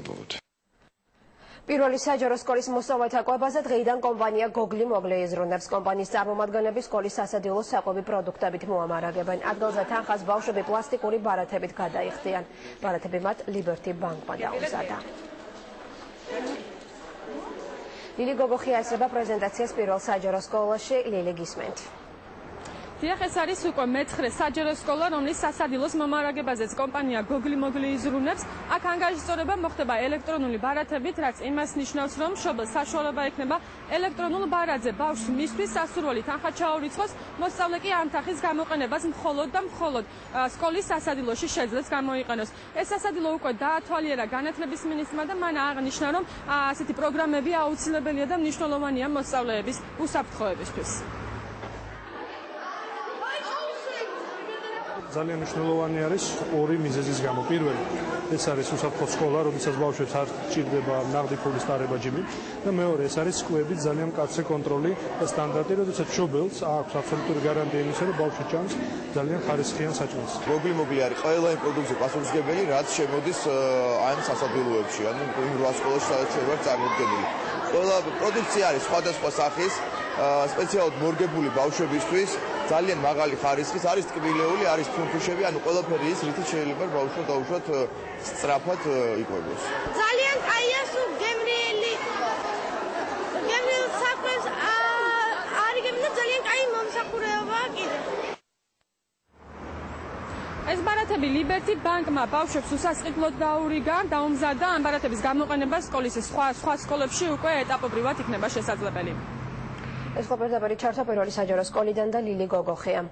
მოიპოვოთ. პირველი საჯარო სკოლის მოსწავლეთა კვებაზე დღეიდან კომპანია გოგლი მოგლეიზრუნებს. კომპანიის წარმომადგენლები სკოლის სასადილოს საკვები პროდუქტებით მოამარაგებენ. ადგილზე თანხას ბავშვები პლასტიკური ბარათებით გადაიხდიან. ბარათები მათ ლიბერტი ბანკმა დაუმზადა. ლილი გოგოხი ასრება პრეზენტაციას პირველ საჯარო სკოლაში. ლილი, გისმენთ. დიახ, ეს არის უკვე მე-9 საჯარო სკოლა, რომლის სასადილოს მომარაგებაზეც კომპანია გოგლი მოგლეიზრუნებს. აქ ანგარიშწორება მოხდება ელექტრონული ბარათებით, რაც იმას ნიშნავს, რომ მშობელს საშუალება ექნება ელექტრონულ ბარათზე ბავშვს მისთვის სასურველი თანხა ჩაურიცხოს, მოსწავლე კი ამ თანხის გამოყენებას მხოლოდ და მხოლოდ სკოლის სასადილოში შეძლებს გამოიყენოს. ეს სასადილო უკვე დაათვალიერა განათლების მინისტრმა და მან აღნიშნა, რომ ასეთი პროგრამები აუცილებელია და მნიშვნელოვანია მოსწავლეების უსაფრთხოებისთვის. ძალიან მნიშვნელოვანი არის ორი მიზეზის გამო. პირველი, ეს არის უსაფრთხო სკოლა, როდესაც ბავშვებს არ სჭირდება ნაღდი ფულის ტარება ჯიმით და მეორე, ეს არის სკოების ძალიან მკაცრი კონტროლი და სტანდარტი, როდესაც მშობელს აქვს აბსოლუტური გარანტია იმისა, რომ ბავშვი ჭამს ძალიან ხარისხიან საჭმელს. გოგლი მოგლი არის ყველა იმ პროდუქტზე პასუხისმგებელი, რაც შემოდის ამ სასადილოებში, ანუ იმ 8 სკოლაში, სადაც ჩვენ ვართ წარმოდგენილი. ყველა პროდუქცია არის სხვადასხვა სახის, სპეციალურად მორგებული ბავშვებისთვის. ძალიან მაღალი ხარისხის, არის ტკბილეული, არის ფუნფუშები, ანუ ყველაფერი ის, რითიც შეიძლება ბავშვს დაუშვათ სწრაფად იკვებოს. ძალიან კაია სულ გემრიელი საქმეს არიგებნა ძალიან კაი მომსახურებაა კიდე. ეს ბარათები ლიბერტი ბანკმა ბავშვებს უსასყიდლოდ დაუმზადა. ამ ბარათების გამოყენება სკოლის სხვა სკოლებში უკვე ეტაპობრივად იქნება შესაძლებელი. ეს ხოპერდაბერი ჩართო პირველი საჯარო სკოლიდან და ლილი გოგოხია.